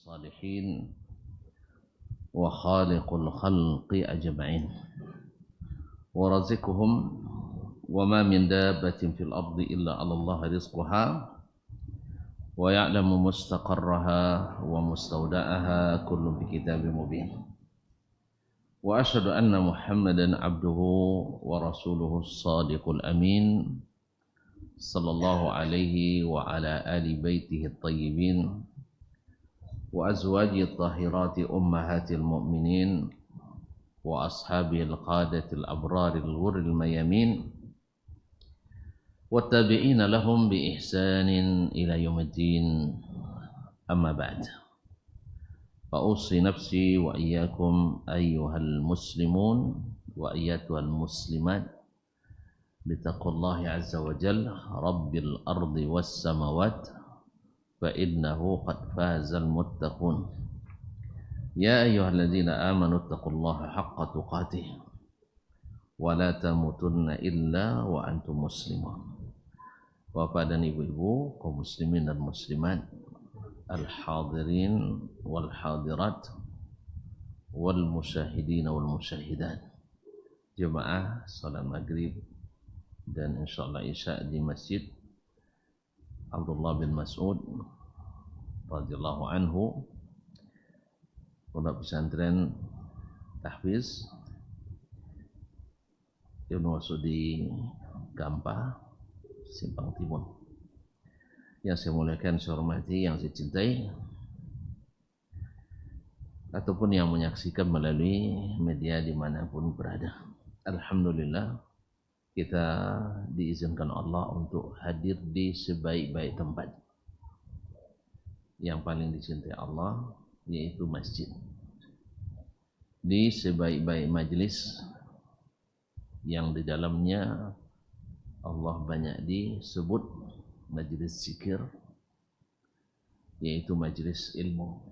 الصالحين وخالق الخلق أجمعين ورزقهم وما من دابة في الأرض إلا على الله رزقها ويعلم مستقرها ومستودعها كل في كتاب مبين وأشهد أن محمدا عبده ورسوله الصادق الأمين صلى الله عليه وعلى آل بيته الطيبين وأزواجه الطاهرات أمهات المؤمنين وأصحابه القادة الأبرار الغر الميامين والتابعين لهم بإحسان إلى يوم الدين أما بعد فأوصي نفسي وإياكم أيها المسلمون وأيتها المسلمات بتقوى الله عز وجل رب الأرض والسماوات فإنه قد فاز المتقون يا أيها الذين آمنوا اتقوا الله حق تقاته ولا تموتن إلا وأنتم مسلمون. Bapak dan ibu-ibu kaum muslimin dan muslimat, al-hadirin wal hadirat wal musyahidin wal musyahidat, jemaah salat maghrib dan insyaallah isya di Masjid Abdullah bin Mas'ud radhiyallahu anhu, pondok pesantren tahfiz Ibnu Mas'ud di Gampah, Simpang Timun. Yang saya muliakan, saya hormati, yang saya cintai, ataupun yang menyaksikan melalui media dimanapun berada. Alhamdulillah, kita diizinkan Allah untuk hadir di sebaik-baik tempat yang paling dicintai Allah, yaitu masjid. Di sebaik-baik majlis yang di dalamnya Allah banyak disebut majlis zikir, yaitu majlis ilmu,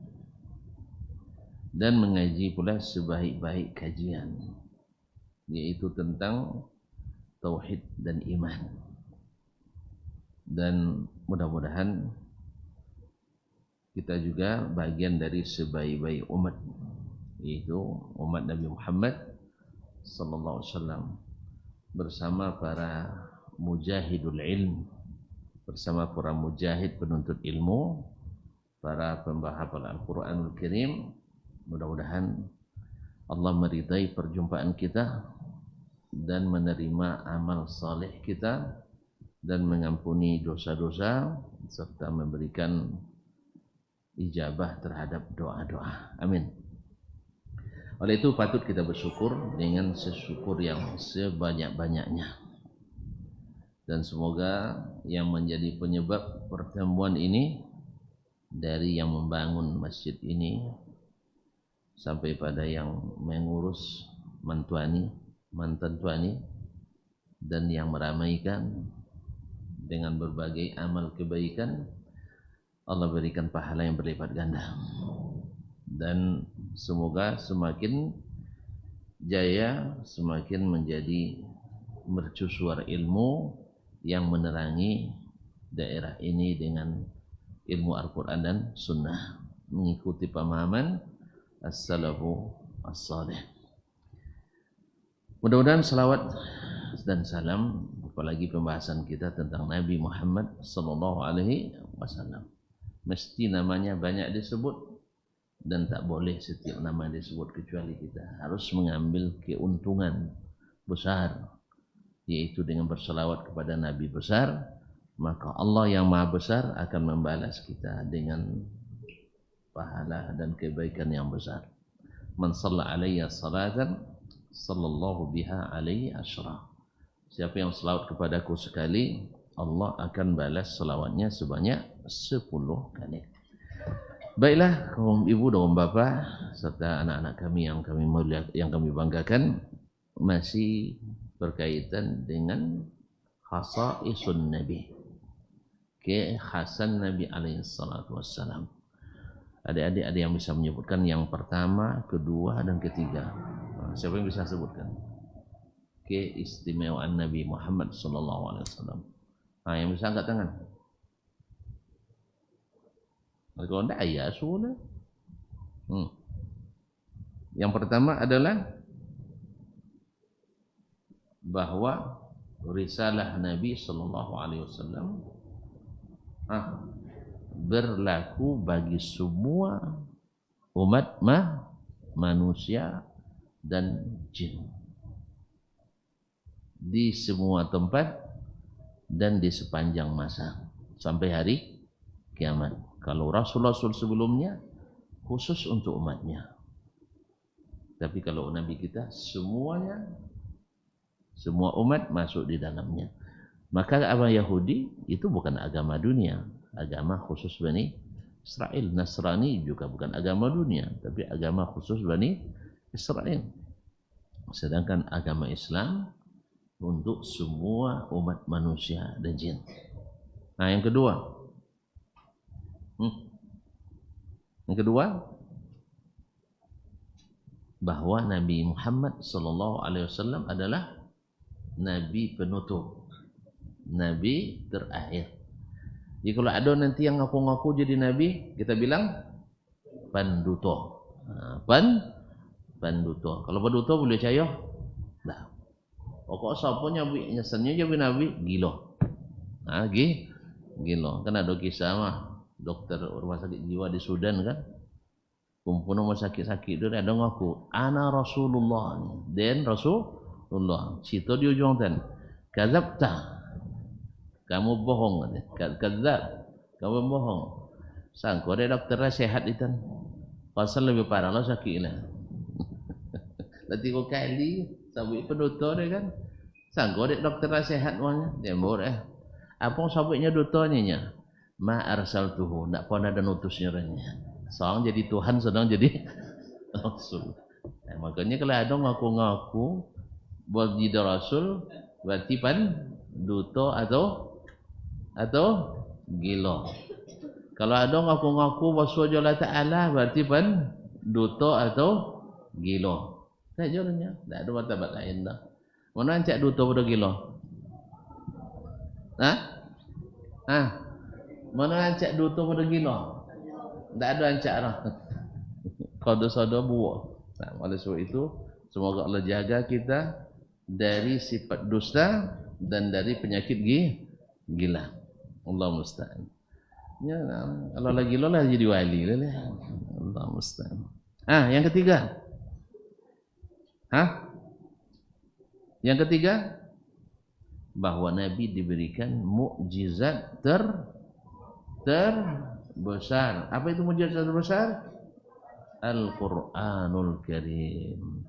dan mengaji pula sebaik-baik kajian, yaitu tentang tauhid dan iman. Dan mudah-mudahan kita juga bagian dari sebaik-baik umat, yaitu umat Nabi Muhammad sallallahu alaihi wasallam, bersama para mujahidul ilm, bersama para mujahid penuntut ilmu, para pembahas Al-Quranul Karim. Mudah-mudahan Allah meridai perjumpaan kita dan menerima amal saleh kita dan mengampuni dosa-dosa serta memberikan ijabah terhadap doa-doa. Amin. Oleh itu patut kita bersyukur dengan sesyukur yang sebanyak-banyaknya. Dan semoga yang menjadi penyebab pertemuan ini, dari yang membangun masjid ini sampai pada yang mengurus mantan tuani, dan yang meramaikan dengan berbagai amal kebaikan, Allah berikan pahala yang berlipat ganda. Dan semoga semakin jaya, semakin menjadi mercusuar ilmu yang menerangi daerah ini dengan ilmu Al-Quran dan Sunnah, mengikuti pemahaman as-salafu as-salih. Mudah-mudahan salawat dan salam, apalagi pembahasan kita tentang Nabi Muhammad sallallahu alaihi wasallam, mesti namanya banyak disebut, dan tak boleh setiap nama disebut, kecuali kita harus mengambil keuntungan besar, yaitu dengan berselawat kepada Nabi besar, maka Allah yang Maha Besar akan membalas kita dengan pahala dan kebaikan yang besar. Man shalla alayya salatan sallallahu biha alaihi asyra. Siapa yang selawat kepadaku sekali, Allah akan balas selawatnya sebanyak 10 kali. Baiklah kaum ibu dan bapak serta anak-anak kami yang kami mulia, yang kami banggakan, masih berkaitan dengan khasaisun Nabi, kekhasan Nabi alaihi salatu wassalam. Adik-adik ada yang bisa menyebutkan yang pertama, kedua, dan ketiga? Siapa yang bisa sebutkan keistimewaan Nabi Muhammad sallallahu alaihi wasallam? Yang bisa angkat tangan. Kalau tidak, ya sudah. Yang pertama adalah bahwa risalah Nabi sallallahu alaihi wasallam berlaku bagi semua umat manusia dan jin di semua tempat dan di sepanjang masa sampai hari kiamat. Kalau rasul-rasul sebelumnya khusus untuk umatnya, tapi kalau Nabi kita semuanya, semua umat masuk di dalamnya. Maka agama Yahudi itu bukan agama dunia, agama khusus Bani Israel. Nasrani juga bukan agama dunia, tapi agama khusus Bani Israel. Sedangkan agama Islam untuk semua umat manusia dan jin. Nah, yang kedua, bahwa Nabi Muhammad sallallahu alaihi wasallam adalah Nabi penutup, Nabi terakhir. Jadi kalau ada nanti yang ngaku-ngaku jadi Nabi, kita bilang panduto. Panduto. Kalau panduto boleh percaya? Dah. Pokok siapa nyasannya jadi Nabi, gila. Gila. Kan ada kisah mah dokter rumah sakit jiwa di Sudan kan. Kumpul rumah sakit-sakit dia ada ngaku, ana Rasulullah. Dan Rasulullah. Situ di ujung tan. Kadzabta. Kamu bohong. Kadzab. Kamu bohong. Sangko ada dokter sehat itu. Pasal lebih parah lah sakitlah. Nanti kau kali sabuk penutur dia kan. Sangko ada dokter sehat wanya. Dia boleh. Apa sabuknya doktornya? Ma arsaltuhu. Tak pernah ada nutusnya orangnya. Seorang jadi Tuhan, sedang jadi Rasul. Makanya kalau ada ngaku-ngaku buat jadi Rasul, berarti duto atau gila. Kalau ada ngaku-ngaku bahwa Allah Ta'ala, berarti duto atau gila. Tak jalannya, tak ada martabat lain dah. Mana ancak duto pada gila? Mana ancak duto pada gila? Tak ada ancak lah. Kode-kode buat. Nah, oleh sebab itu, semoga Allah jaga kita dari sifat dusta dan dari penyakit gila. Allah musta'an. Ya, kalau lagi gila lah jadi wali lah. Allah musta'an. Yang ketiga. Yang ketiga, bahwa Nabi diberikan mukjizat terbesar. Apa itu mukjizat terbesar? Al-Quranul Karim.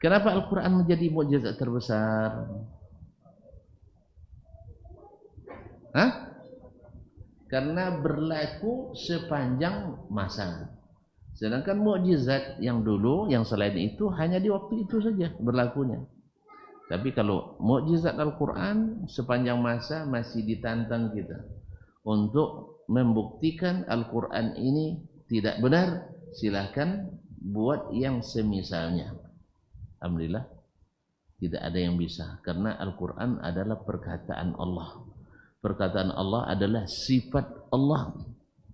Kenapa Al-Quran menjadi mukjizat terbesar? Karena berlaku sepanjang masa. Sedangkan mukjizat yang dulu, yang selain itu hanya di waktu itu saja berlakunya. Tapi kalau mukjizat Al-Quran sepanjang masa masih ditantang kita untuk membuktikan Al-Quran ini tidak benar, silakan buat yang semisalnya. Alhamdulillah tidak ada yang bisa, karena Al-Quran adalah perkataan Allah. Perkataan Allah adalah sifat Allah,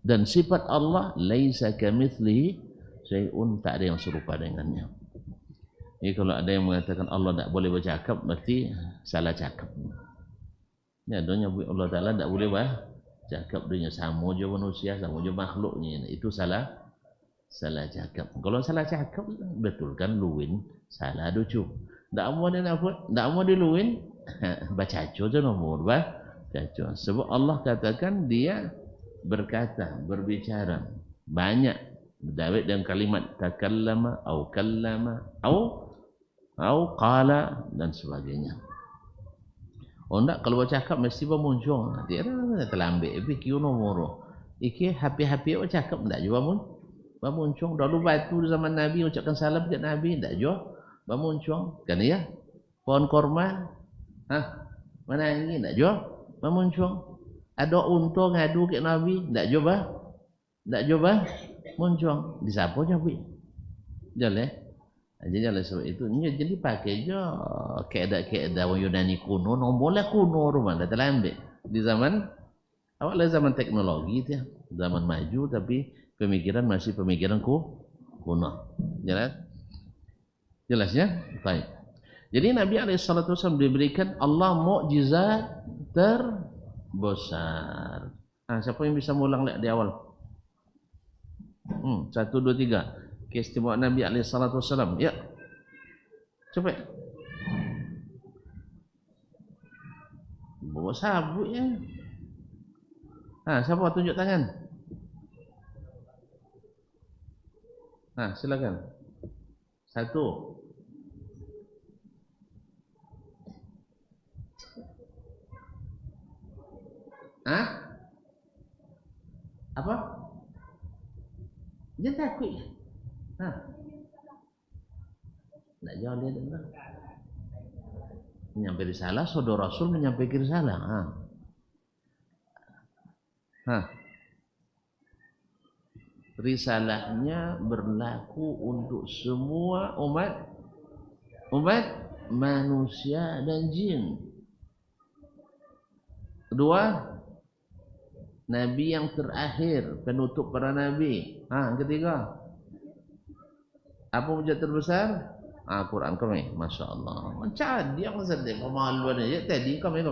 dan sifat Allah laisa kamitslihi syai'un, tak ada yang serupa dengannya. Jadi kalau ada yang mengatakan Allah tak boleh bercakap, berarti salah cakap. Ya, adanya Allah Ta'ala tak boleh bercakap, dia sama je manusia, sama je makhluknya. Itu salah cakap. Kalau salah cakap, betul kan luwin, salah ducu. Tak mau diluwin, baca aja nomor baca. Sebab Allah katakan dia berkata, berbicara banyak. David dengan kalimat takallama au kallama au qala dan sebagainya. Enggak, kalau bercakap mesti bermuncung. Dia terlambat fikir nomor. Iki happy bercakap enggak juga bermuncung. Dulu batu di zaman Nabi ucapkan salam ke Nabi enggak juga bermuncung. Kan ya? Pohon korma mana ini enggak juga bermuncung. Ada unta ngadu ke Nabi enggak juga muncung. Di siapa Nabi? Jalan. Jadi sebab itu jadi pakai je keadaan orang Yunani kuno, boleh kuno rumah dah terlambat. Di zaman awal zaman teknologi itu, zaman maju tapi pemikiran masih pemikiran punah. Jelas? Jelas ya? Baik. Jadi Nabi SAW diberikan Allah mukjizat terbesar. Siapa yang bisa mengulang di awal? 1, 2, 3. Keistimewaan Nabi SAW. Ya. Cepat. Bawa sabuk ya. Siapa tunjuk tangan? Silakan. 1. Apa? Dia takut. Tak jauh dia dengar. Menyampaikan risalah, saudara Rasul menyampaikan risalah. Risalahnya berlaku untuk semua umat manusia dan jin. Kedua, Nabi yang terakhir, penutup para Nabi. Ketiga, apa mujizat terbesar? Quran kami, Masya Allah. Macam dia yang sedih, pemaluan aja. Tadi kami.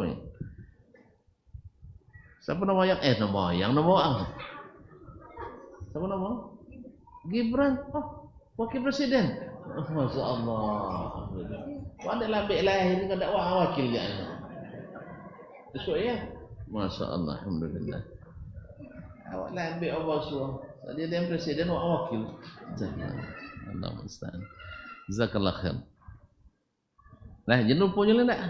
Siapa nama yang? Nama siapa nama? Gibran. Wakil Presiden. Masya Allah. Ada labik lahir, ada wakil dia. Besok ya? Masya Allah, Alhamdulillah. Awak labik Allah suruh. Tadi dia Presiden, wakil. Allah musta'an. Jazakallah khair. Nah, jenuh punya lah tak?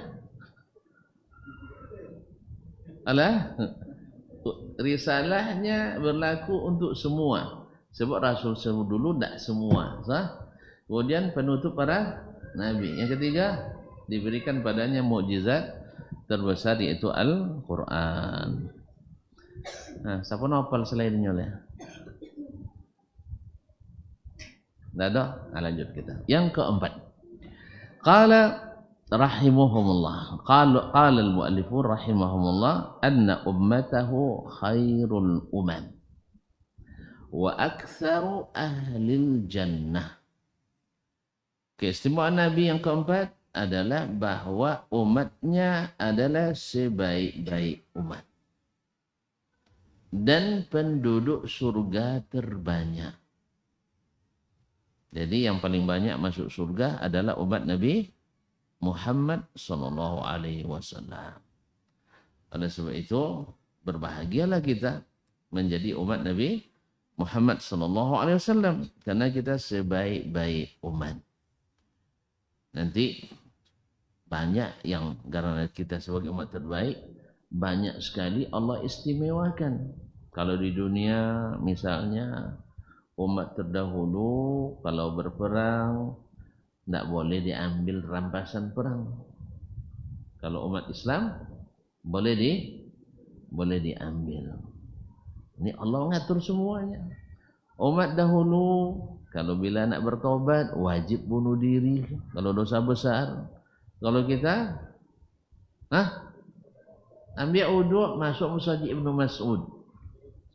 Alah, risalahnya berlaku untuk semua. Sebab Rasul dulu tak semua. Kemudian penutup para Nabi. Yang ketiga, diberikan padanya mukjizat terbesar yaitu Al-Quran. Siapa hafal selainnya lah? Tak ada. Lanjut kita. Yang keempat. Qala rahimahumullah. Qala al-muallifun rahimahumullah anna ummatahu khairul umam wa aktsaru ahlil jannah. Keistimewaan Nabi yang keempat adalah bahwa umatnya adalah sebaik-baik umat dan penduduk surga terbanyak. Jadi yang paling banyak masuk surga adalah umat Nabi Muhammad sallallahu alaihi wasallam. Oleh sebab itu, berbahagialah kita menjadi umat Nabi Muhammad sallallahu alaihi wasallam karena kita sebaik-baik umat. Nanti banyak yang karena kita sebagai umat terbaik, banyak sekali Allah istimewakan. Kalau di dunia misalnya umat terdahulu kalau berperang tidak boleh diambil rampasan perang. Kalau umat Islam boleh diambil. Ini Allah mengatur semuanya. Umat dahulu kalau bila nak bertobat wajib bunuh diri kalau dosa besar. Kalau kita ambil wudu masuk masjid Ibnu Mas'ud.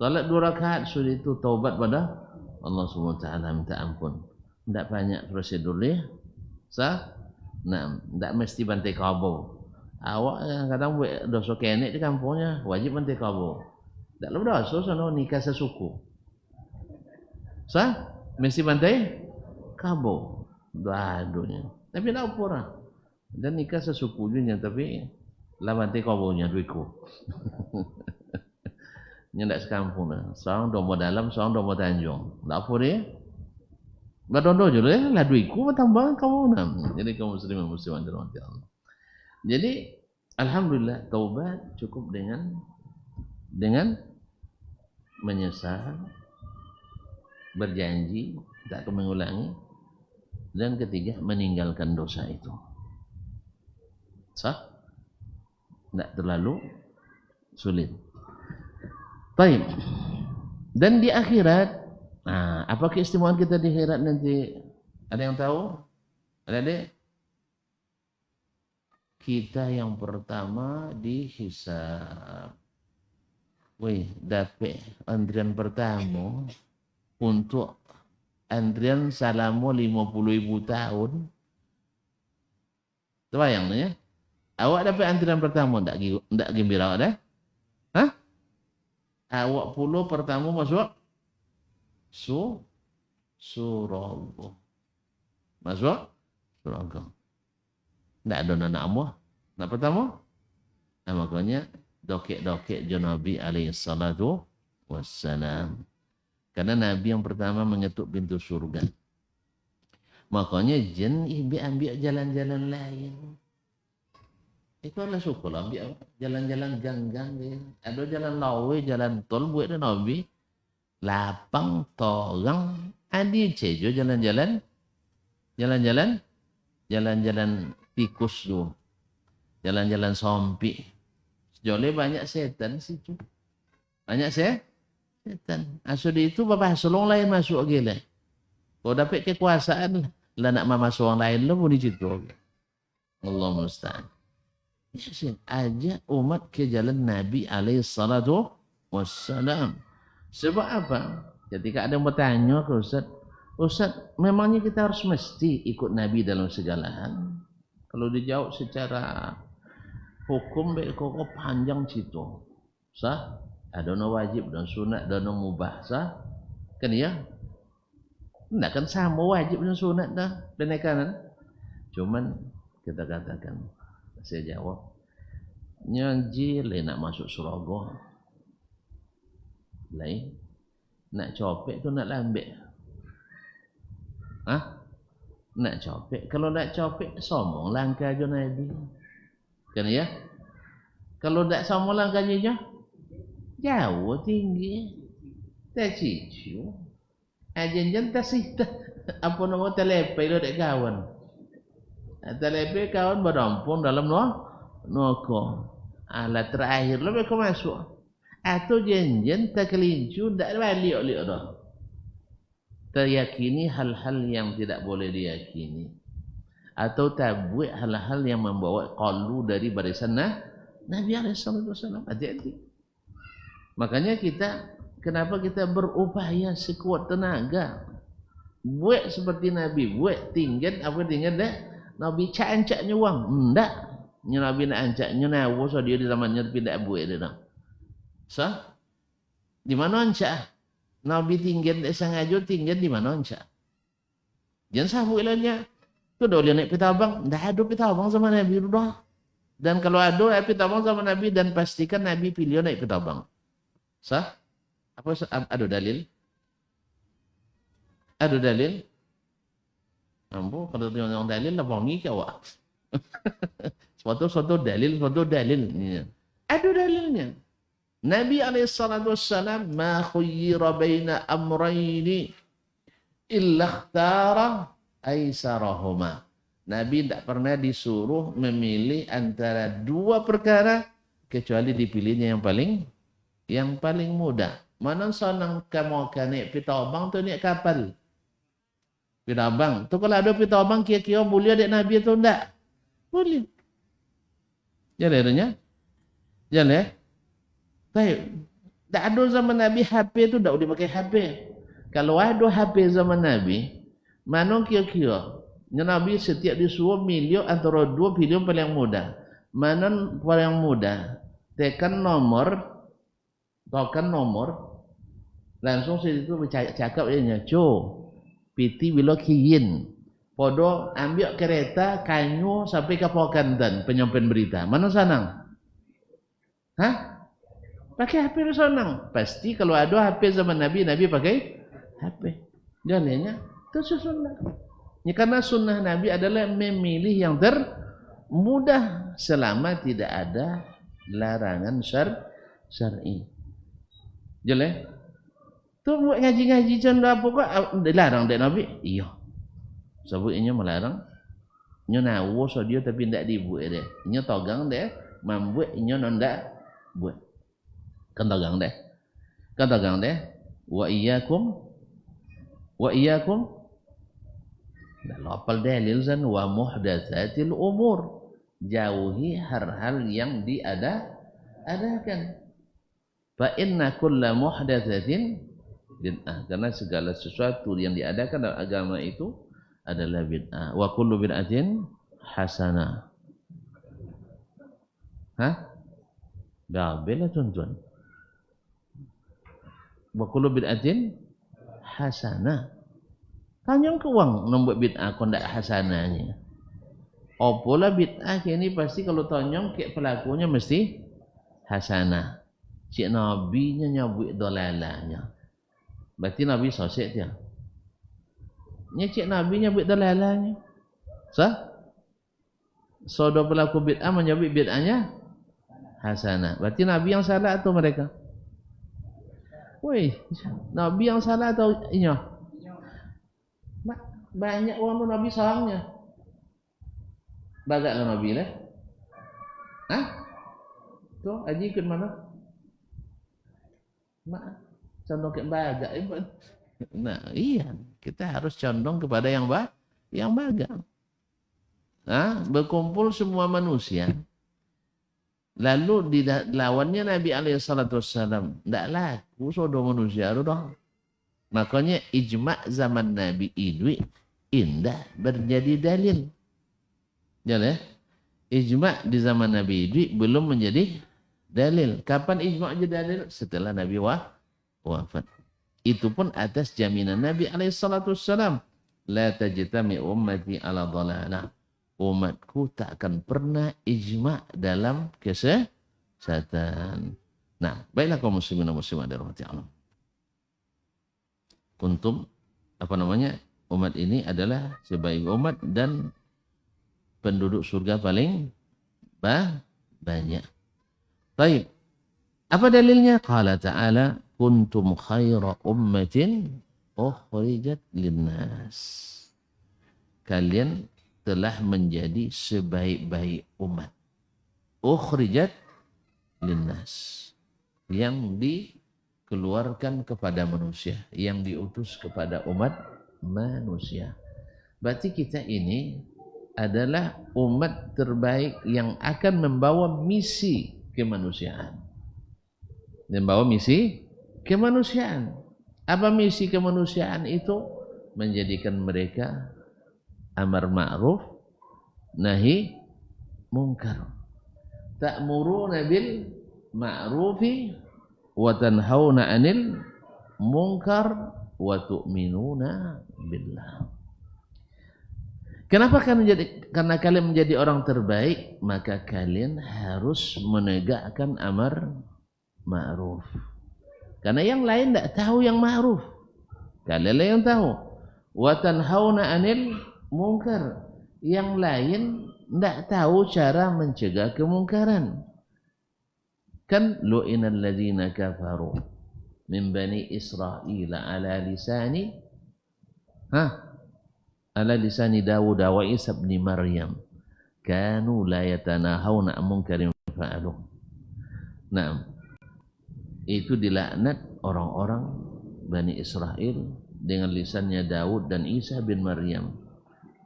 Salat 2 rakaat sudah itu taubat pada Allah SWT minta ampun. Tidak banyak prosedur dia. Tidak mesti bantai kabau. Awak kadang buat dosa kenek di kampungnya wajib bantai kabau. Tak lepas dosa sana nikah sesuku. Mesti bantai kabau. Dua-duanya. Tapi tak apa lah. Dan nikah sesuku juga tapi lah bantai kabaunya duitku. Ini tak sekampung lah. Seorang domba dalam, seorang domba tanjung. Tak apa dia. Berdondo je lah. Lah duitku bertambah kamu. Jadi kaum muslimin muslimat dirahmati Allah. Jadi alhamdulillah taubat cukup dengan menyesal, berjanji tak akan mengulangi, dan ketiga meninggalkan dosa itu. Tak terlalu sulit. Baik. Dan di akhirat, apa keistimewaan kita di akhirat nanti? Ada yang tahu? Ada dek? Kita yang pertama dihisab. Dapat antrian pertama untuk antrian selama 50.000 tahun. Terbayang ya? Awak dapat antrian pertama ndak gembira dah? Hah? Awak puluh pertama masuk surga. Masuk surga. Ndak ada nama. Nak pertama? Nah, makanya dokek-dokek Nabi alaihi salatu wassalam. Karena Nabi yang pertama mengetuk pintu surga. Makanya jin ambil jalan-jalan lain. Itu adalah syukur ambil jalan-jalan gang-gang dia. Ada jalan lawe, jalan tol buat dia Nabi. Lapang torang adi cejo jalan-jalan tikus tu. Jalan-jalan sompi. Sejoleh banyak setan situ. Banyak setan. Asudi itu bapak solong lain masuk gila. Kau dapat kekuasaan lah nak masuk orang lain lah pun di situ. Allah musta'an. Ajak umat ke jalan Nabi alaihi salatu wassalam. Sebab apa? Ketika ada yang bertanya ke Ustaz, memangnya kita harus mesti ikut Nabi dalam segala hal? Kalau dijawab secara hukum baik kok panjang situ. Sah? Ada no wajib dan sunat dan no mubah. Sah? Kan ya? Tidak kan sama wajib dan sunat dah. Dan kanan. Cuman kita katakan, saya jawab, nyanji le nak masuk surga. Lain. Nak copek tu nak lambek. Hah? Nak copek. Kalau nak copek, somong langkah je Nabi. Kan ya? Kalau tak somong langkahnya, jauh tinggi. Tak cicu. Ajen-jen tak sih. Apa nama telepai lo dek kawan. Telepai kawan berampun dalam neraka. Alat terakhir lo mereka masuk. Atau jen-jen tak kelincu, tak balik dah. Teriyakini hal-hal yang tidak boleh diyakini. Atau tabuik hal-hal yang membawa qalu dari barisan Nabi SAW. Hati-hati. Makanya kenapa kita berupaya sekuat tenaga. Buat seperti Nabi. Buat tinggal, apa tinggal dah? Nabi cak-cak nyuang. Enggak. Nabi nak ancak. Nyawa so dia di zamannya tapi tak buat dia dah. So? Di mana ancak? Nabi tinggal, sengaja tinggal di mana ancak? Jangan sambut ilahnya. Tu dah boleh naik pitabang. Dah ada pitabang sama Nabi dah. Dan kalau ada naik pitabang sama Nabi dan pastikan Nabi pilih naik pitabang. Sah? Apa ada dalil? Ada dalil? Ambo kalau tengok dalil lah wangi ke awak. Suatu dalil. Ada dalilnya. Nabi SAW ma khuyyira baina amrayni illa ikhtara aisarahuma. Nabi tidak pernah disuruh memilih antara dua perkara kecuali dipilihnya yang paling mudah. Mana sonang kamu kan naik pitabang tu naik kapal. Pitabang. Tu kalau ada pitabang kira-kira boleh adik Nabi tu enggak? Boleh. Jalan adanya? Jalan. Baik. Tak ada zaman Nabi HP tu tak boleh pakai HP. Kalau ada HP zaman Nabi, mana kira-kira Nabi setiap disuruh milih antara dua pilihan paling mudah. Mana paling mudah? Tekan nomor, langsung situ cakap dia piti bila kiyin. Podo ambil kereta kanyu sampai ke Pokantan penyampaian berita. Mana sanang? Hah? Pakai HP itu senang. Pasti kalau ada HP zaman Nabi pakai HP. Jalannya itu sunnah. Ya, karena sunnah Nabi adalah memilih yang termudah selama tidak ada larangan syar'i. Jalan. Tu buat ngaji-ngaji contoh apa kok dilarang dari Nabi? Iya. Sebutnya melarang. Nya nawo so dia tapi tidak dibuat dia. Nya togang dia membuat nya ndak buat. Kan togang deh. Wa iyyakum Lapal dalil zan wa muhdatsatil umur. Jauhi hal-hal yang diadakan. Fa inna kulla muhdatsatin bid'ah. Karena segala sesuatu yang diadakan dalam agama itu adalah bid'ah. Wa kullu bid'atin hasanah. Hah? Bela tuan-tuan. Wa kullu bid'atin hasanah. Tanyong ke uang membuat bid'ah kau ndak hasanahnya. Opolah bid'ah ini pasti kalau tanyong kayak pelakunya mesti hasanah. Cik Nabi nya nyabut dalalahnya. Berarti Nabi sosek dia. Nya cik Nabi nyabut dalalahnya. Sah? Sodo pelaku bid'ah menyabut bid'ahnya hasanah. Berarti Nabi yang salah atau mereka? Woi, Nabi yang salah atau inya? Banyak orang tu Nabi salahnya. Bagaklah Nabi lah. Hah? Tu Haji ikut mana? Mak, condong ke bagak. Nah, iya, kita harus condong kepada yang bagak. Nah, berkumpul semua manusia. Lalu lawannya Nabi SAW. Tidak laku sodo manusia itu dong. Makanya ijma' zaman Nabi itu indah berjadi dalil. Jadi, ijma' di zaman Nabi itu belum menjadi dalil. Kapan ijma' jadi dalil? Setelah Nabi wafat. Itu pun atas jaminan Nabi SAW. La tajtami ummati ala dhalalah. Umatku tak akan pernah ijma' dalam kesesatan. Nah, baiklah kaum muslimin dan muslimat dirahmati Allah. Kuntum umat ini adalah sebaik umat dan penduduk surga paling banyak. Baik. Apa dalilnya? Qala ta'ala kuntum khaira ummatin ukhrijat linnas. Kalian telah menjadi sebaik-baik umat. Ukhrijat linnas. Yang dikeluarkan kepada manusia. Yang diutus kepada umat manusia. Berarti kita ini adalah umat terbaik yang akan membawa misi kemanusiaan. Membawa misi kemanusiaan. Apa misi kemanusiaan itu? Menjadikan mereka amar ma'ruf nahi munkar. Ta'muruna bil ma'rufi wa tanhauna 'anil munkar wa tu'minuna billah. Kenapa karena kalian menjadi orang terbaik, maka kalian harus menegakkan amar ma'ruf. Karena yang lain tidak tahu yang ma'ruf. Kalian yang tahu. Wa tanhauna 'anil munkar. Yang lain tidak tahu cara mencegah kemungkaran. Kan lu'inal ladzina kafaru min bani Israil ala lisani Dawud wa Isa bin Maryam kanu la yatanahawna 'an munkarin fa'aluh. Nah, itu dilaknat orang-orang Bani Israel dengan lisannya Daud dan Isa bin Maryam.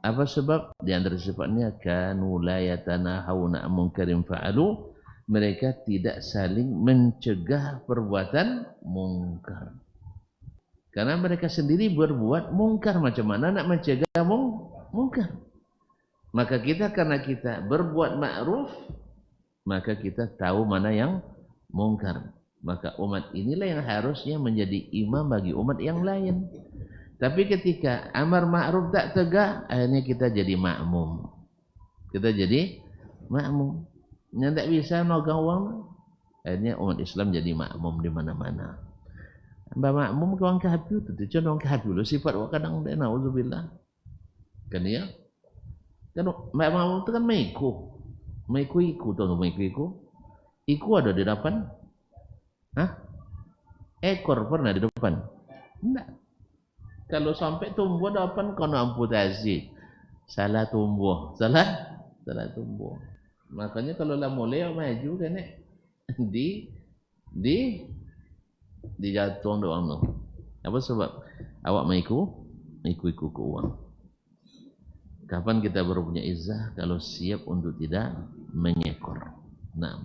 Apa sebab? Di antara sifatnya kanu la yatanahawna 'an munkarin fa'aluh. Mereka tidak saling mencegah perbuatan mungkar. Karena mereka sendiri berbuat mungkar. Macam mana nak mencegah mungkar? Maka kita karena kita berbuat ma'ruf, maka kita tahu mana yang mungkar. Maka umat inilah yang harusnya menjadi imam bagi umat yang lain. Tapi ketika amar ma'ruf tak tegak, akhirnya kita jadi makmum. Kita jadi makmum. Yang tak bisa nogang uang, akhirnya umat Islam jadi makmum di mana-mana. Mbak makmum ke orang kahfi itu, contoh orang kahfi dulu sifat wak kadang dia na'udzubillah. Kan dia? Kan mbak makmum itu kan maiku iku, tahu maiku iku? Iku ada di depan? Hah? Ekor pernah di depan? Enggak. Kalau sampai tumbuh depan kau amputasi. Salah tumbuh. Salah tumbuh. Makanya kalau lah mulai maju kan di jatuh doang tu. Apa sebab? Awak maiku ku uang. Kapan kita baru punya izzah? Kalau siap untuk tidak mengekor. Nah,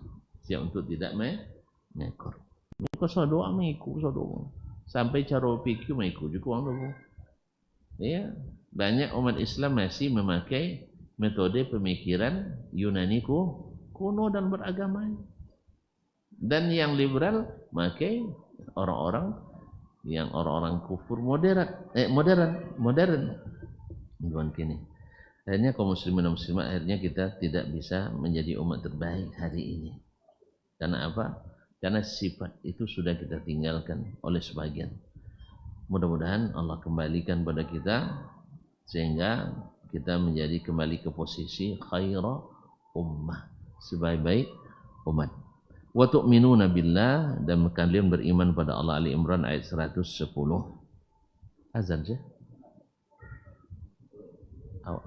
siap untuk tidak mengekor. Mengekor so doa maiku so doa. sampai cara pikir mai ku juga orang. Ya, banyak umat Islam masih memakai metode pemikiran Yunani kuno dan beragama. Dan yang liberal memakai orang-orang kufur modern. Bukan kini. Akhirnya kaum muslimin dan muslimat, akhirnya kita tidak bisa menjadi umat terbaik hari ini. Karena apa? Karena sifat itu sudah kita tinggalkan oleh sebagian. Mudah-mudahan Allah kembalikan pada kita sehingga kita menjadi kembali ke posisi khaira ummah, sebaik-baik umat. Wa tu'minuna billah, dan kalian beriman pada Allah. Ali Imran ayat 110. Azan je. Awak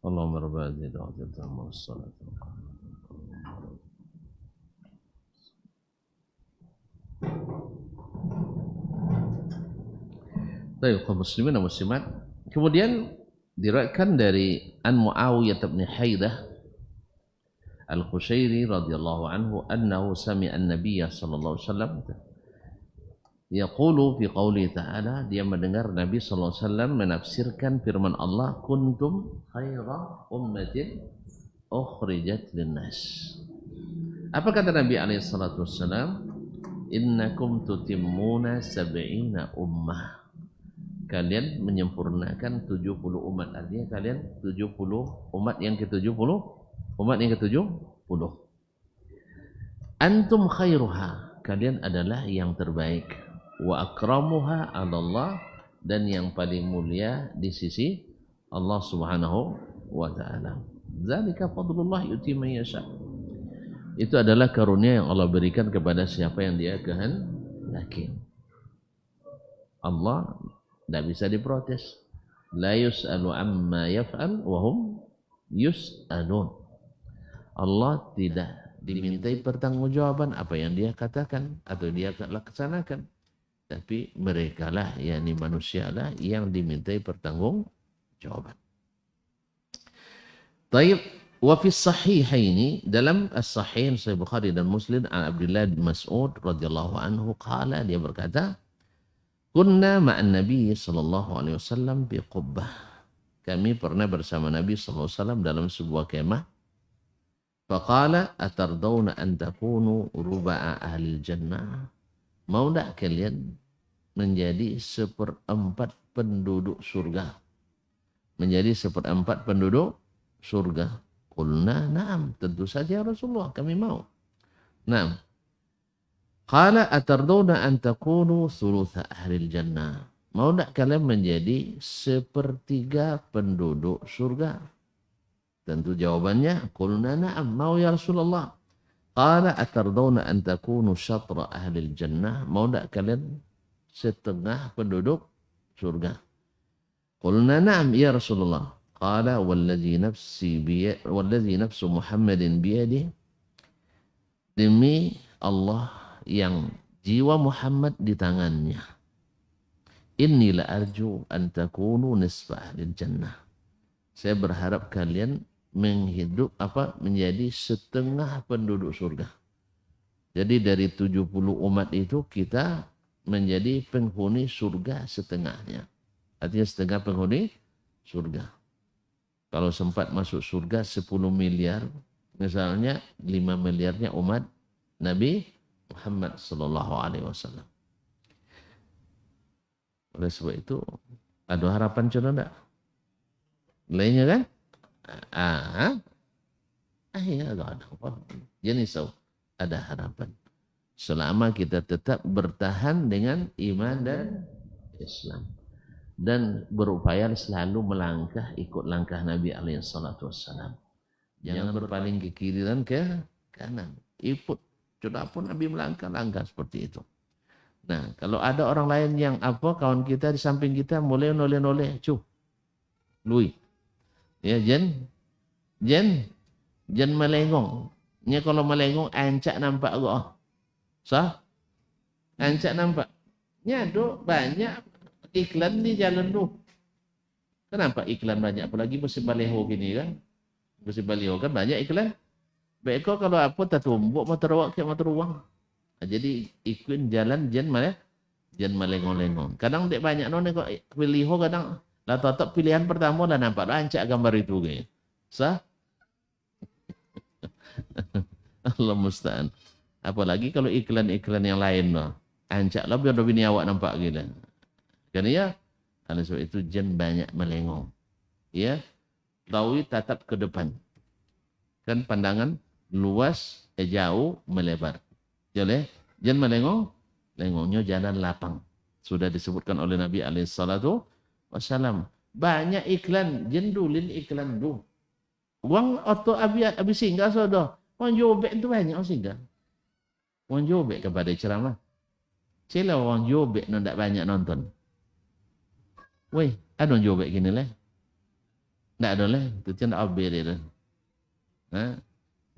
Allahumma rabbana hadhihi da'watan wassalatu. Baik, kaum muslimin dan muslimat. Kemudian diriwayatkan dari An Muawiyah bin Haidah Al-Qushairi radhiyallahu anhu annahu sami'a an-nabiy sallallahu alaihi wasallam yaqulu fi qouli ta'ala, dia mendengar Nabi sallallahu alaihi wasallam menafsirkan firman Allah, kuntum khaira ummatin ukhrijat linnas. Apa kata Nabi alaihi salatu wasallam? Innakum tutimmuna sab'ina ummah. Kalian menyempurnakan 70 umat. Artinya kalian 70 umat yang ke-70. Umat yang ke-70. Antum khairuha, kalian adalah yang terbaik. Wa akramuha 'alallah, dan yang paling mulia di sisi Allah Subhanahu wa taala. Zalika fadlullah yu'ti man yasha. Itu adalah karunia yang Allah berikan kepada siapa yang Dia kehendaki. Allah tidak bisa diprotes. La yus'alu amma yaf'al wa hum yus'alun. Allah tidak dimintai pertanggungjawaban apa yang dia katakan atau dia laksanakan, tapi merekalah, yakni manusialah yang dimintai pertanggungjawaban. Taib, wa fi sahihaini, dalam as-sahihain Sahih Bukhari dan Muslim, an Abdullah bin Mas'ud radhiyallahu anhu qala, dia berkata, kunna ma'an Nabi sallallahu alaihi wasallam bi Qubbah. Kami pernah bersama Nabi sallallahu alaihi wasallam dalam sebuah kemah. Faqala atardawna an takunu ruba'a ahli jannah. Mau tak kalian menjadi seperempat penduduk surga? Menjadi seperempat penduduk surga. Qulna na'am, tentu saja Rasulullah, kami mau. Na'am. Qala atardawna an takunu thulutha ahli jannah. Mau tak kalian menjadi sepertiga penduduk surga? Tentu jawabannya, qulna na'am, mau ya Rasulullah. Qala atardawna an takunu syatra ahli jannah. Mau tak kalian setengah penduduk surga? Qulna na'am ya Rasulullah. Qala walladhi nafsu Muhammadin biyadih. Demi Allah yang jiwa Muhammad di tangannya. Inni la arju an takunu nisfa ahli jannah. Saya berharap kalian menjadi setengah penduduk surga. Jadi dari 70 umat itu kita menjadi penghuni surga setengahnya. Artinya setengah penghuni surga. Kalau sempat masuk surga 10 miliar, misalnya 5 miliarnya umat Nabi Muhammad sallallahu alaihi wasallam. Oleh sebab itu, ada harapan coba enggak? Lainnya kan? Ya, ada apa? Jenis ada harapan. Selama kita tetap bertahan dengan iman dan Islam. Dan berupaya selalu melangkah ikut langkah Nabi alaihissalatu wassalam. Jangan berpaling ke kiri dan ke kanan. Ikut. Sudah pun Nabi melangkah seperti itu. Nah, kalau ada orang lain yang kawan kita di samping kita mulai noleh-noleh, lui. Ya, jen melengong. Nya kalau melengong ancak nampak kok. Sah? Ancak nampak. Nya do banyak iklan di jalan tu. Kenapa iklan banyak? Apalagi musim baliho gini kan. Musim baliho kan banyak iklan. Baik kok kalau apa tertumbuk motor awak ke motor uang. Jadi ikut jalan jen melengong-lengong. Kadang dek banyak none kok baliho kadang lah tetap pilihan pertama lah nampak ancak gambar itu kayak. Sah? Allah musta'an. Apalagi kalau iklan-iklan yang lain loh. Ancak lah biar bini awak nampak gila. Karena ya, karena sebab itu jen banyak melengong. Ya, tahu tatap ke depan. Kan pandangan luas, jauh, melebar. Jadi, jen melengong, lengongnya jalan lapang. Sudah disebutkan oleh Nabi alaihissalatu wassalam. Banyak iklan, jendulin iklan tu. Wang atau abi singgah sodoh. Wang jobek tu banyak orang singgah. Wang jobek kepada ceramah. Sila wang jobek no tak banyak nonton. Weh, ada orang jobek gini lah. Tak ada lah, tu tidak abir dia.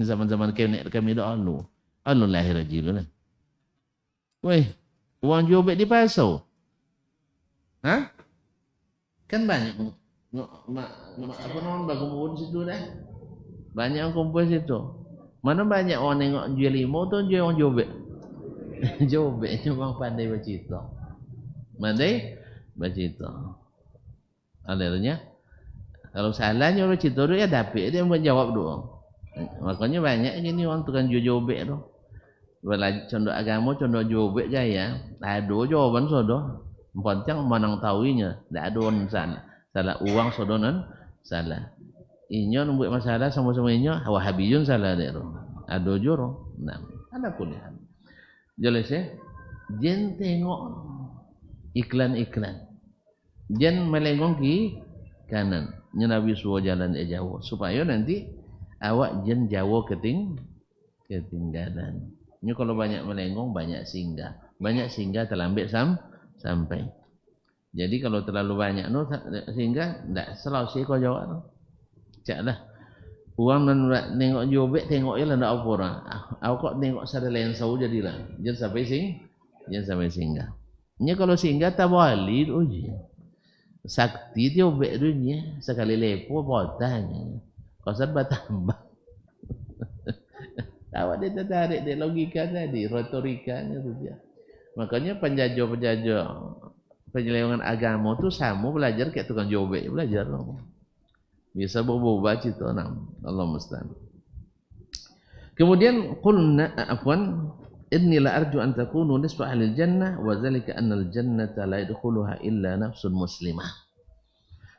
Zaman-zaman kami dah alu lahir haji lah. Weh, wang jobek di pasau. Kan banyak apa namanya berkumpul di situ dah. Banyak orang kumpul di situ. Mana banyak orang tengok jual limo tu jual orang jobek. Jobek cuma pandai bercerita. Pandai bercerita. Akhirnya kalau salahnya bercerita tu ya dapat dia menjawab doang. Makanya banyak gini orang tukang jual jobek tu. Belajar condok agama, condok jobek gaya. Ada jawaban sodoh. Poncang manang tahuinya, tak ada orang salah uang sodonan salah. Inyo membuat masalah sama-sama inyo Wahabiyun salah dia. Ada joro. Nah, ada pun ya. Jelas ya. Jen tengok iklan-iklan. Jen melengong ke kanan. Nabi suruh jalan jauh supaya nanti awak jen jauh ketinggalan. Ini kalau banyak melengong banyak singgah. Banyak singgah terlambat sampai. Jadi kalau terlalu banyak sehingga ndak selesai kau jawab tu. Caklah uang nengok jobek tengok je lah ndak apa orang. Aku kok tengok sada lensa jadilah. Jangan sampai singgah. Nya kalau singgah tak boleh uji. Sakti jobek dunia sekali lepo potanya. Kau sebab tambah. Awak dia tertarik dia logika tadi, retorikanya tu dia. Makanya penjajah penyelewengan agama tu sama belajar kayak tukang jobek belajar. Bisa berubah cerita nam. Allah musta'an. Kemudian qulna afwan inni la arju an takunu nisfa ahli jannah wa zalika anna al-jannata la yadkhuluha illa nafsun muslimah.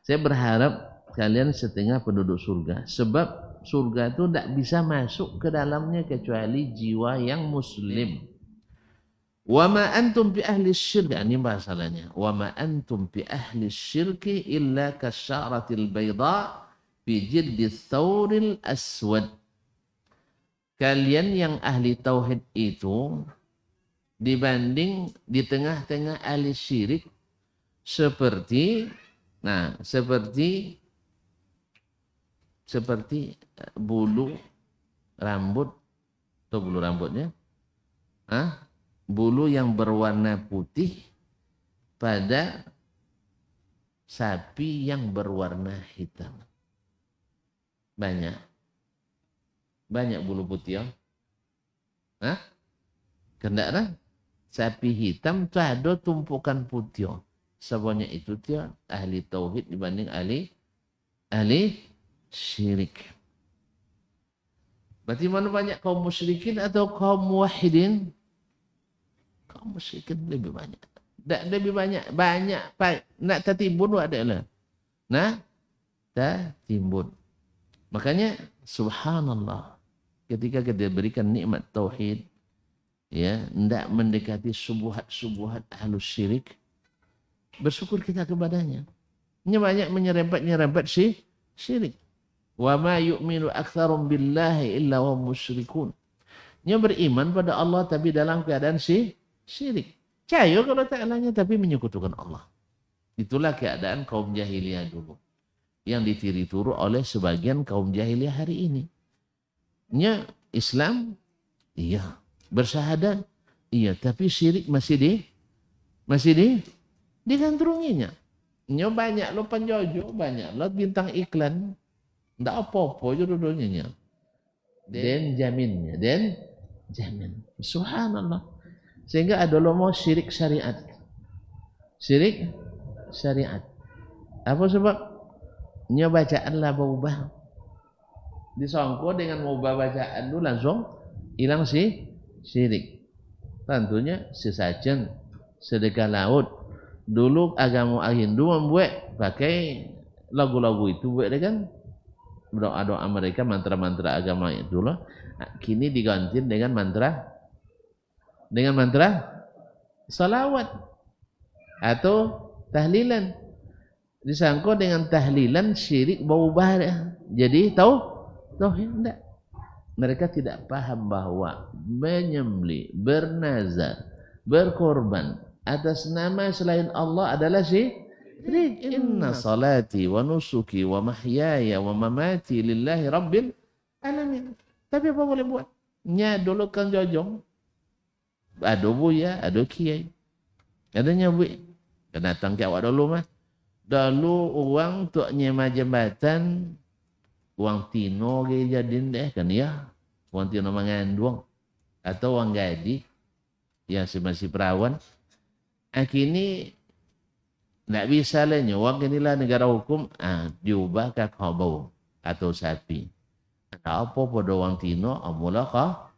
Saya berharap kalian setengah penduduk surga sebab surga itu tidak bisa masuk ke dalamnya kecuali jiwa yang muslim. Wa ma antum bi ahli syirk, ini masalahnya. Wa ma antum bi ahli syirki illa kasyaratil bayda fi jildi thawril aswad. Kalian yang ahli tauhid itu dibanding di tengah-tengah ahli syirik seperti bulu rambut atau bulu rambutnya, bulu yang berwarna putih pada sapi yang berwarna hitam. Banyak bulu putih, Kendak sapi hitam tu ada tumpukan putih. Semuanya itu dia ahli tauhid dibanding ahli syirik. Berarti mana banyak kaum musyrikin atau kaum muwahhidin? Kaum musyrikin lebih banyak. Tak lebih banyak. Nak tertimbun ada lah. Nah, tertimbun. Makanya subhanallah. Ketika kita berikan nikmat tauhid, ya, tidak mendekati subuhat ahlus syirik, bersyukur kita kepadanya. Ini banyak menyerempet syirik. Wa ma yu'minu aktsarum billahi illa wa musyrikun. Dia beriman pada Allah tapi dalam keadaan syirik. Percaya kalau Ta'alanya tapi menyekutukan Allah. Itulah keadaan kaum jahiliyah dulu. Yang ditiri turu oleh sebagian kaum jahiliyah hari ini. Nya Islam, iya. Bersyahadat, iya. Tapi syirik masih digandrunginya. Nya banyak lo penjojo, banyak lo bintang iklan. Tidak apa-apa judulnya. Dan jaminnya. Subhanallah. Sehingga ada lo mau syirik syariat. Apa sebab? Nya bacaan lah berubah. Disangka dengan mengubah bacaan itu langsung hilang syirik. Tentunya sesajen, sedekah laut. Dulu agama Hindu membuat pakai lagu-lagu itu buat dia kan. Doa-doa mereka, mantra-mantra agama itu loh. Kini diganti dengan mantra salawat atau tahlilan. Disangka dengan tahlilan syirik berubah. Jadi tauhid enggak. Mereka tidak paham bahwa menyembelih, bernazar, berkorban atas nama selain Allah adalah syirik. Inna salati wa nusuki wa mahyaya wa mamati lillahi rabbil alamin. Tapi apa boleh buat? Nya dulu kan jojong. Ada buya, ada kiai. Ada nyabui. Kena datang ke awak dulu mah. Dulu uang untuk nyema jembatan, uang tino ke jadin deh kan ya. Uang tino mengandung atau uang gaji yang masih perawan. Kini tidak bisa lah nyuang inilah negara hukum diubah ke kabau atau sapi. Ada apa pada orang Tino amula kah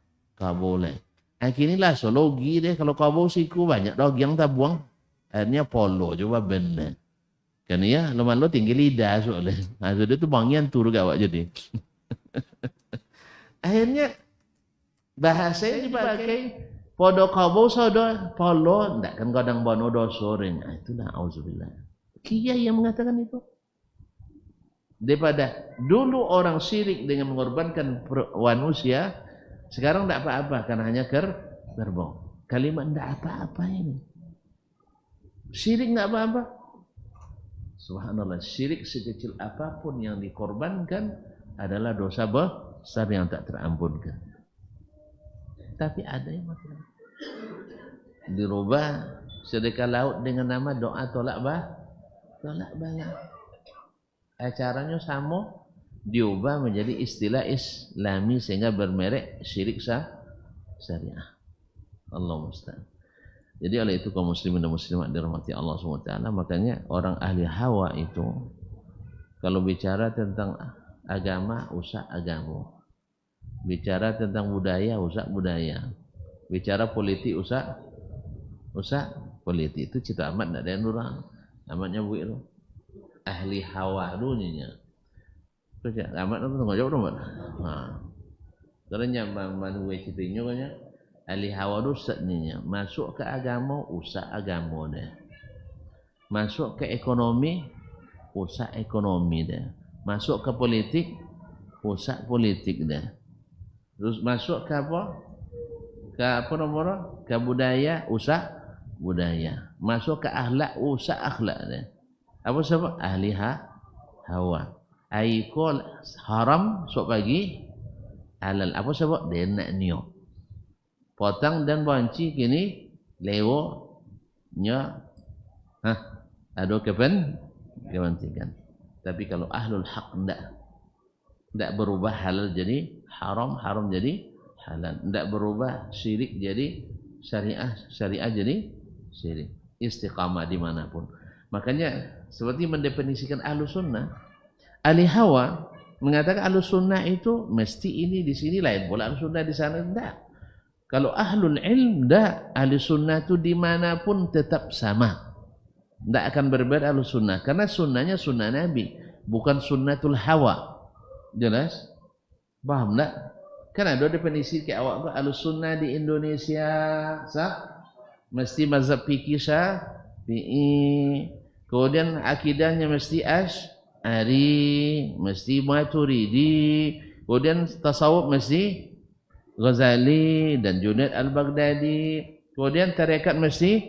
boleh. Kini lah sologi deh kalau kabau siku banyak dog yang tak buang. Akhirnya polo coba benar. Kan ya lo tinggi lidah soalnya. Sudah tu bangian tur gawak jadi. Akhirnya bahasa dipakai podo kabau sodo polo ndak kan kadang bono dosorin. Itulah auzubillah. Kiai yang mengatakan itu. Daripada dulu orang syirik dengan mengorbankan manusia, sekarang ndak apa-apa karena hanya kerbau. Kalimat ndak apa-apa ini. Syirik ndak apa-apa. Subhanallah, syirik sekecil apapun yang dikorbankan adalah dosa besar yang tak terampunkan. Tapi ada yang macam dirubah sedekah laut dengan nama doa tolak bala. Acaranya sama, diubah menjadi istilah Islami sehingga bermerek syirik syariah. Allah musta'an. Jadi oleh itu kaum muslimin dan muslimat dirahmati Allah SWT, makanya orang ahli hawa itu kalau bicara tentang agama, usah agama. Bicara tentang budaya, usah budaya. Bicara politik, usah politik. Itu cita amat tak ada yang durang. Amatnya buik tu. Ahli hawa dunia. Tu cak amat tu tengok jauh tu mat. Kerana manuwe citinya kanya ahli hawa tu setnya masuk ke agama, usah agama dia. Masuk ke ekonomi, usah ekonomi dia. Masuk ke politik, usah politik dia. Terus masuk ke apa? Ke apa nomor? Ke budaya, usah budaya. Masuk ke akhlak, usah akhlak dia. Apa sebab? Ahli hawa. Aikol haram sok bagi halal. Apa sebab? Dia nak niok. Potong dan banci kini lewo nya. Ada kepentingan. Tapi kalau ahlul haq tidak berubah halal jadi haram, haram jadi halal. Tidak berubah syirik jadi syariah jadi syirik. Istiqamah dimanapun. Makanya seperti mendefinisikan ahlus sunnah, ahli hawa mengatakan ahlus sunnah itu mesti ini di sini lain, pula ahlus sunnah di sana tidak. Kalau ahlul ilm tidak, ahli sunnah itu dimanapun tetap sama. Tidak akan berbeda ahlus sunnah, karena sunnahnya sunnah Nabi, bukan sunnatul hawa. Jelas? Paham tak? Kan ada definisi ke awak tu ahlus sunnah di Indonesia sah? Mesti mazhab fikih Syafi'i. Kemudian akidahnya mesti Asy'ari, mesti Maturidi. Kemudian tasawuf mesti Ghazali dan Junaid Al-Baghdadi. Kemudian tarekat mesti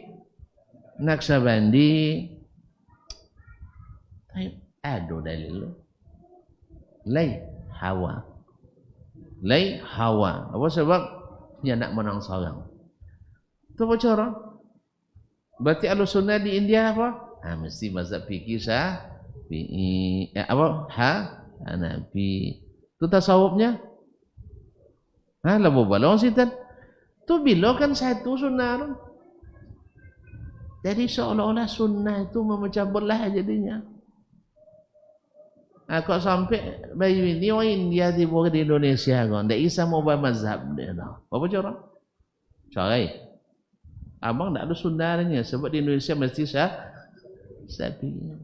Naqsabandi. Ada dalil. Lai hawa. Apa sebab? Dia nak menang seorang. Itu apa cara? Berarti ahlus sunnah di India apa? Mesti mazhab fikih Syafi'i. Hanafi. Itu tasawufnya? Lalu balong sitan. Tu bila kan satu sunnah tu. Jadi seolah-olah sunnah itu memecah belah jadinya. Kau sampai bayi ini orang India tiba di Indonesia kan, tak isa mau mazhab dia dah. Apa cara? Carai. Abang tak ada sunnahnya sebab di Indonesia mesti Syafi'i.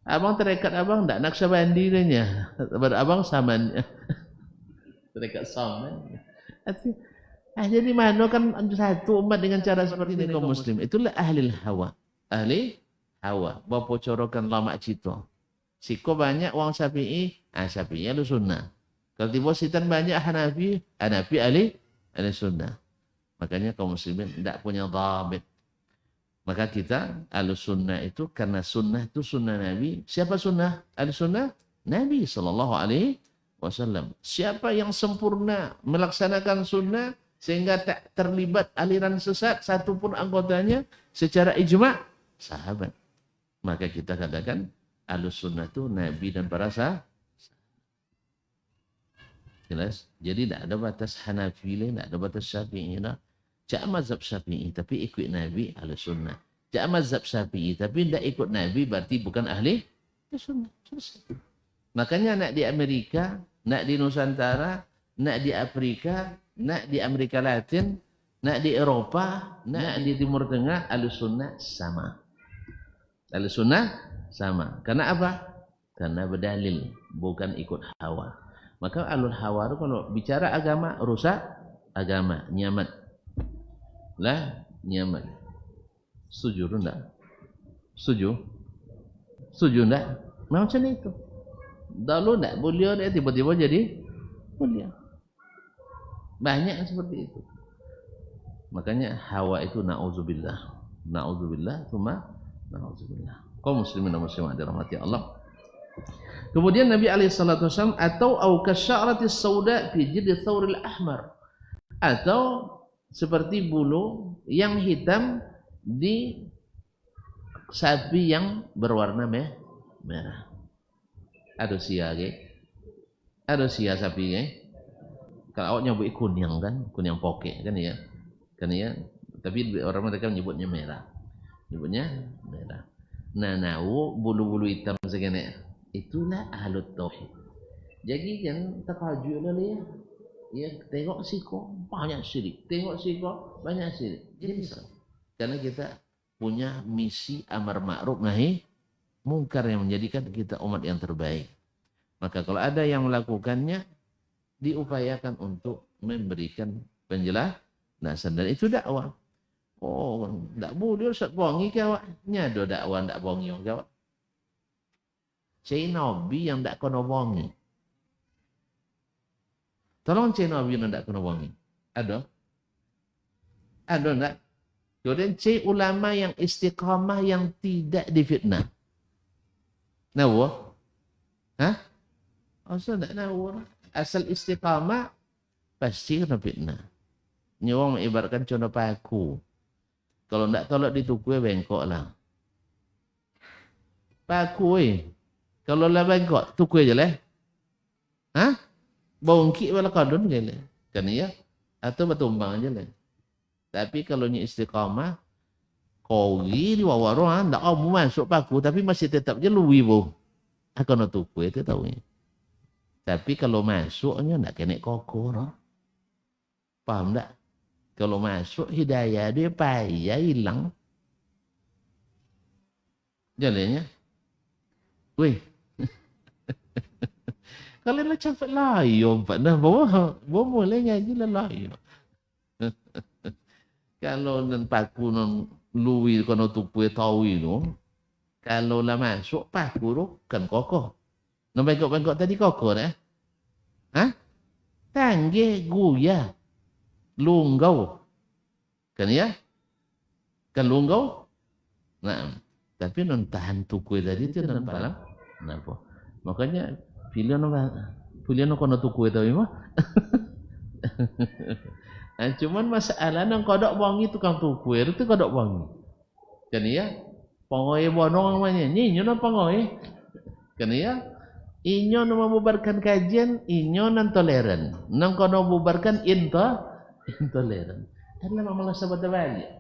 Abang terikat abang tak Naqsabandi nya. Sebab abang saman. Terikat saman. Jadi mana kan satu umat dengan cara seperti ini kaum muslim. Itulah ahli hawa. Ahli hawa. Bapa corokan lama cita. Siko banyak orang Syafi'i, Syafi'i ahli sunnah. Kalau tiba sitan banyak Hanafi ahli sunnah. Makanya kaum muslimin tidak punya dhabit. Maka kita ahli sunnah itu karena sunnah itu sunnah Nabi. Siapa sunnah? Ahli sunnah? Nabi SAW. Siapa yang sempurna melaksanakan sunnah sehingga tak terlibat aliran sesat satupun anggotanya secara ijma' sahabat. Maka kita katakan ahlus sunnah itu Nabi dan para sahabat. Jelas? Jadi tidak ada batas Hanafi, tidak ada batas Syafi'i. Cak mazhab Syafi'i tapi ikut Nabi, ahlus sunnah. Cak mazhab Syafi'i tapi tidak ikut Nabi berarti bukan ahli sunnah. Makanya nak di Amerika, nak di Nusantara, nak di Afrika, nak di Amerika Latin, nak di Eropa, nak di Timur Tengah, ahlus sunnah sama. Ahlus sunnah sama. Karena apa? Karena berdalil, bukan ikut hawa. Maka ahlul hawa itu kalau bicara agama, rusak agama, nyamat. Nyamat. Setuju enggak? Setuju enggak? Macam itu. Dulu enggak boleh dia tiba-tiba jadi boleh. Banyak seperti itu. Makanya hawa itu na'udzubillah. Na'udzubillah, cuma na'udzubillah. Kaum muslimin dan muslimat dirahmati Allah. Kemudian Nabi SAW atau au kasya'rati sauda fi jildi thawril ahmar, atau seperti bulu yang hitam di sapi yang berwarna merah. Ada sia ke? Ada sia sapi ke? Kalau awak nyebut kunyang kan, kunyang poke kan ya. Kan ya. Tapi orang mereka menyebutnya merah. Nyebutnya merah. Nah, bulu-bulu hitam segini. Itulah ahlut tauhid. Jadi kan terkajut lah ya. Ya, tengok siko banyak syirik. Tengok siko banyak syirik. Jadi karena kita punya misi amar ma'ruf nahi mungkar yang menjadikan kita umat yang terbaik. Maka kalau ada yang melakukannya, diupayakan untuk memberikan penjelasan, dan itu dakwah. Oh, tak boleh Ustaz bongi ke awak? Nyado dakwah tak bongi ke awak? Cik Nabi yang tak kena bongi. Tolong cik Nabi yang tak kena bongi. Ada? Ada tak? Kemudian cik ulama yang istiqamah yang tidak difitnah. Nawa? Hah? Asal tak nawa. Asal istiqamah pasti kena fitnah. Ini orang mengibaratkan contoh paku. Kalau tak tolak ditukui bengkok lah. Paku kalau lah bengkok tukui je lah. Hah? Bongkik wala kadun je lah. Kan ya? Atau bertumbang je lah. Tapi kalau ni istiqamah, kori di wawarong, tak mau masuk paku, tapi masih tetap je lui bu. Aku nak tukui tu tahu ni. Tapi kalau masuknya tak kena kokor. No? Faham tak? Kalau masuk hidayah dia payah hilang. Jalannya. Weh. Kalau nak capek layu, pada bawa boleh ngaji lah layu. Kalau nan paku nan lui kono tukue tahu itu, kalau lah masuk paku tu kan kokoh. Nan bengkok-bengkok tadi kokoh dah. Hah? Tangge guya. Lunggau. Kan ya? Kan lunggau? Nah, tapi non tahan tukui tadi itu non palang. Napa? Makanya pilihan kono tukui tahu mah. Cuman masalah nang kodok wangi tukang tukui itu kodok wangi. Kan ya? Pangoi bonong namanya. Nyinyo nang pangoi. Kan ya? Inyo nang membubarkan kajian, inyo nang toleran. Nang kono bubarkan intoleran. Adalah malah sahabat balik.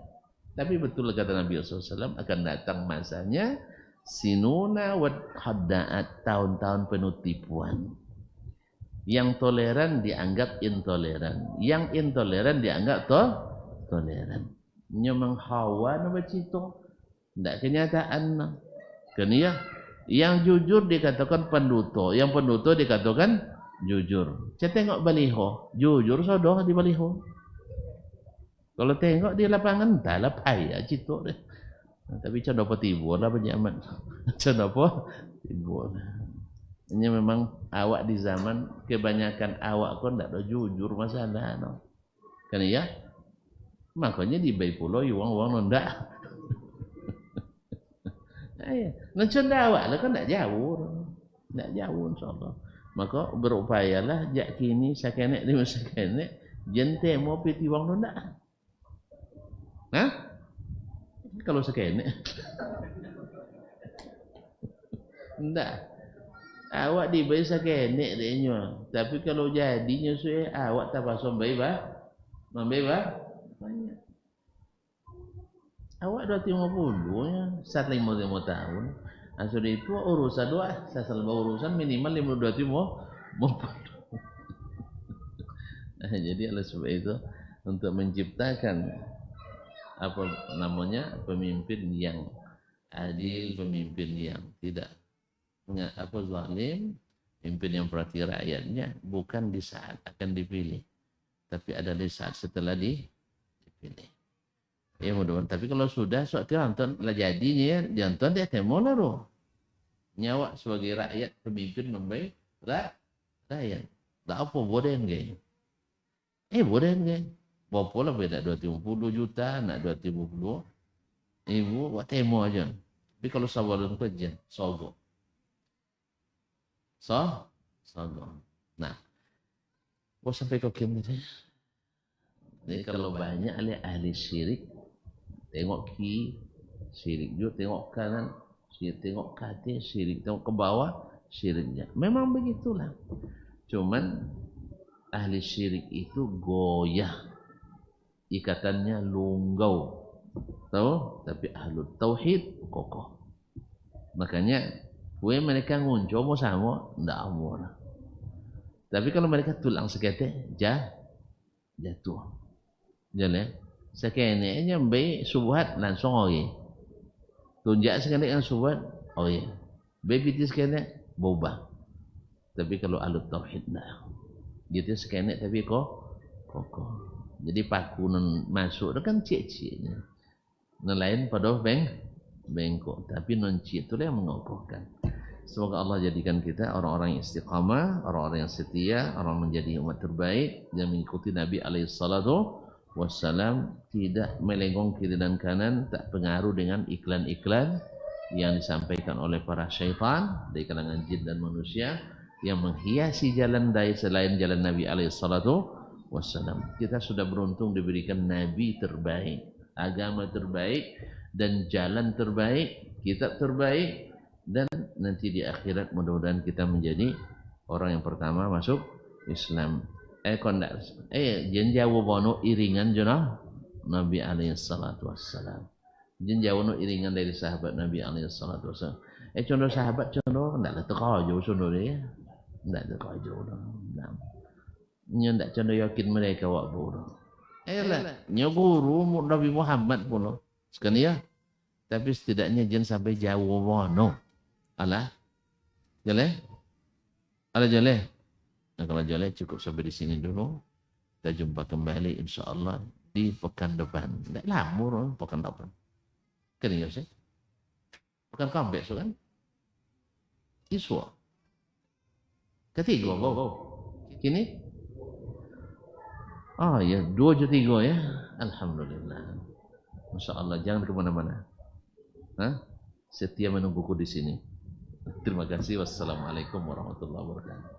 Tapi betul kata Nabi SAW akan datang masanya sinuna wa hadda'at, tahun-tahun penuh tipuan. Yang toleran dianggap intoleran, yang intoleran dianggap toleran. Nya menghawa nama cito, ndak kenyataan. Kenia yang jujur dikatakan penduto, yang penduto dikatakan jujur. Saya tengok baliho, jujur sodoh di baliho. Kalau tengok di lapangan, tak lah payah cito deh. Tapi coba apa timbul lah penjaman. Coba apa timbul. Ini memang awak di zaman kebanyakan awak pun tak ada jujur masalah. No. Kan ya? Makanya di bayi pulau uang nondak. Nanti awak lah kan tak jauh. Tak jauh insyaAllah. Maka berupayalah jak kini sakenek di masa kenek jente mau piti uang nondak. Hah? Kalau sekenek. Enggak. Awak dibayar sekenek dia. Tapi kalau jadinya awak tak pasang bayar banyak. Awak 250 ya, 155 tahun. Sudah itu urusan dua, selesai urusan minimal 52. Jadi oleh sebab itu untuk menciptakan apa namanya pemimpin yang adil, pemimpin yang tidak zalim, pemimpin yang perhati rakyatnya, bukan di saat akan dipilih, tapi ada di saat setelah dipilih. Ya mudah-mudahan. Tapi kalau sudah suatu nonton lah jadinya jantan dia temolah roh. Nyawa sebagai rakyat pemimpin membaik rakyat. Tak apa boden gay. Boden gay. Berapa lah beda 250 juta nak 250. Ibu buat temo aja. Tapi kalau sawadun itu jin, sogo. Sogo. Nah, kok sampai kau kiam gitu? Jadi kalau banyak ahli syirik, tengok syirik juga, tengok kanan, tengok kaki, syirik, tengok ke bawah, syiriknya. Memang begitulah. Cuman ahli syirik itu goyah, ikatannya lunggau, tahu? Tapi ahlu tauhid kokoh. Makanya mereka ngunco mau sama, ndak amor. Tapi kalau mereka tulang sekete, jatuh. Jalan. Sekene aja baik subhat langsung oke. Tunjak sekali yang subhat, oke. Baik itu sekene boba. Tapi kalau ahlu tauhid ndak. Gitu sekene tapi kokoh. Jadi pakunan masuk itu kan cik-ciknya. Nelayan pada bengkok, tapi non cik itu yang mengokohkan. Semoga Allah jadikan kita orang-orang yang istiqamah, orang-orang yang setia, orang menjadi umat terbaik yang mengikuti Nabi alaihissalatu wassalam, tidak melengong kiri dan kanan, tak pengaruh dengan iklan-iklan yang disampaikan oleh para syaitan dari kalangan jin dan manusia yang menghiasi jalan dari selain jalan Nabi alaihissalatu wassalam. Kita sudah beruntung diberikan Nabi terbaik, agama terbaik, dan jalan terbaik, kitab terbaik, dan nanti di akhirat mudah-mudahan kita menjadi orang yang pertama masuk Islam. Kondak. Jen jauh bono iringan jono Nabi alaihissalatu wassalam. Jen jauh no iringan dari sahabat Nabi alaihissalatu wassalam. Contoh sahabat contoh ndak terkaju contoh dia. Ndak terkaju dah. Ndak contoh yakin mereka wak bodoh. Lah, nyoguru Nabi Muhammad pun sekian ya. Tapi setidaknya jen sampai jauh bono. Alah, jale, jale. Nah kalau jale cukup sampai di sini dulu. Kita jumpa kembali insyaAllah di pekan depan. Tidak lama pekan depan. Kan ya sih? Pekan kambek so kan? Iswa. Ketiga, kini? Oh ya, 2 3 ya. Alhamdulillah. Masya Allah, jangan kemana-mana. Setia menungguku di sini. Terima kasih. Wassalamualaikum warahmatullahi wabarakatuh.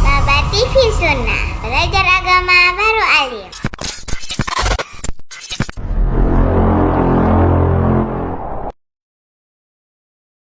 Baba TV Sunnah.